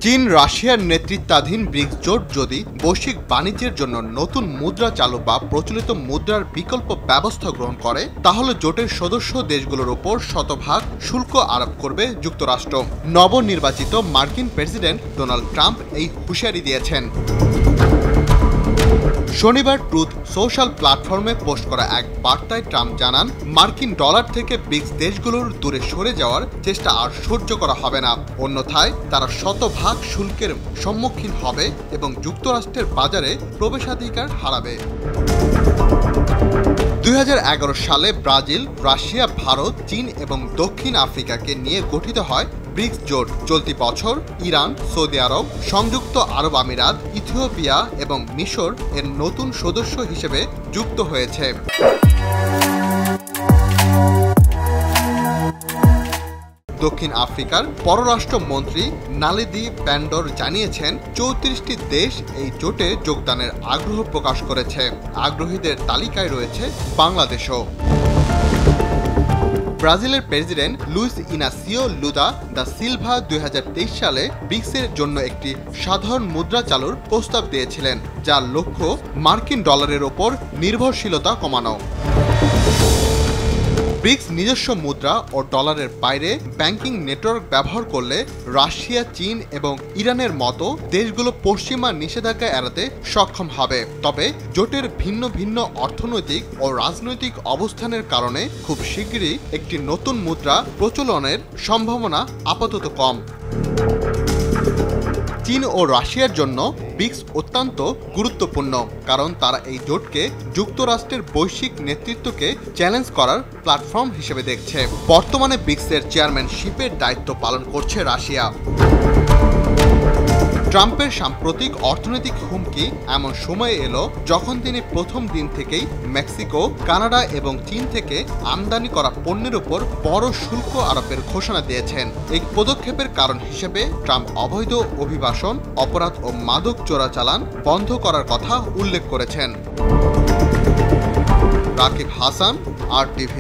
চীন রাশিয়ার নেতৃত্বাধীন ব্রিক্স জোট যদি বৈশ্বিক বাণিজ্যের জন্য নতুন মুদ্রা চালু বা প্রচলিত মুদ্রার বিকল্প ব্যবস্থা গ্রহণ করে, তাহলে জোটের সদস্য দেশগুলোর উপর শতভাগ শুল্ক আরোপ করবে যুক্তরাষ্ট্র। নবনির্বাচিত মার্কিন প্রেসিডেন্ট ডোনাল্ড ট্রাম্প এই হুঁশিয়ারি দিয়েছেন। শনিবার ট্রুথ সোশ্যাল প্ল্যাটফর্মে পোস্ট করা এক বার্তায় ট্রাম্প জানান, মার্কিন ডলার থেকে ব্রিক্স দেশগুলোর দূরে সরে যাওয়ার চেষ্টা আর সহ্য করা হবে না। অন্যথায় তারা শতভাগ শুল্কের সম্মুখীন হবে এবং যুক্তরাষ্ট্রের বাজারে প্রবেশাধিকার হারাবে। 2011 সালে ব্রাজিল, রাশিয়া, ভারত, চীন এবং দক্ষিণ আফ্রিকাকে নিয়ে গঠিত হয় ব্রিক্স জোট। চলতি বছর ইরান, সৌদি আরব, সংযুক্ত আরব আমিরাত, ইথিওপিয়া এবং মিশর এর নতুন সদস্য হিসেবে যুক্ত হয়েছে। দক্ষিণ আফ্রিকার পররাষ্ট্রমন্ত্রী নালেদি প্যান্ডর জানিয়েছেন, 34টি দেশ এই জোটে যোগদানের আগ্রহ প্রকাশ করেছে। আগ্রহীদের তালিকায় রয়েছে বাংলাদেশও। ব্রাজিলের president Luiz Inacio Lula da Silva 2023 সালে ব্রিক্সের জন্য একটি সাধারণ মুদ্রা চালুর প্রস্তাব দিয়েছিলেন, যার লক্ষ্য মার্কিন ডলারের ওপর নির্ভরশীলতা কমানো। ব্রিক্স নিজস্ব মুদ্রা ও ডলারের বাইরে ব্যাংকিং নেটওয়ার্ক ব্যবহার করলে রাশিয়া, চীন এবং ইরানের মতো দেশগুলো পশ্চিমা নিষেধাজ্ঞা এড়াতে সক্ষম হবে। তবে জোটের ভিন্ন ভিন্ন অর্থনৈতিক ও রাজনৈতিক অবস্থানের কারণে খুব শিগগিরই একটি নতুন মুদ্রা প্রচলনের সম্ভাবনা আপাতত কম। চীন ও রাশিয়ার জন্য ব্রিক্স অত্যন্ত গুরুত্বপূর্ণ, কারণ তারা এই জোটকে যুক্তরাষ্ট্রের বৈশ্বিক নেতৃত্বকে চ্যালেঞ্জ করার প্ল্যাটফর্ম হিসেবে দেখছে। বর্তমানে ব্রিক্সের চেয়ারম্যানশিপের দায়িত্ব পালন করছে রাশিয়া। ট্রাম্পের সাম্প্রতিক অর্থনৈতিক হুমকি এমন সময়ে এলো যখন তিনি প্রথম দিন থেকেই মেক্সিকো, কানাডা এবং চীন থেকে আমদানি করা পণ্যের উপর বড় শুল্ক আরোপের ঘোষণা দিয়েছেন। এই পদক্ষেপের কারণ হিসেবে ট্রাম্প অবৈধ অভিবাসন, অপরাধ ও মাদক চোরাচালান বন্ধ করার কথা উল্লেখ করেছেন। রাকিব হাসান, RTV।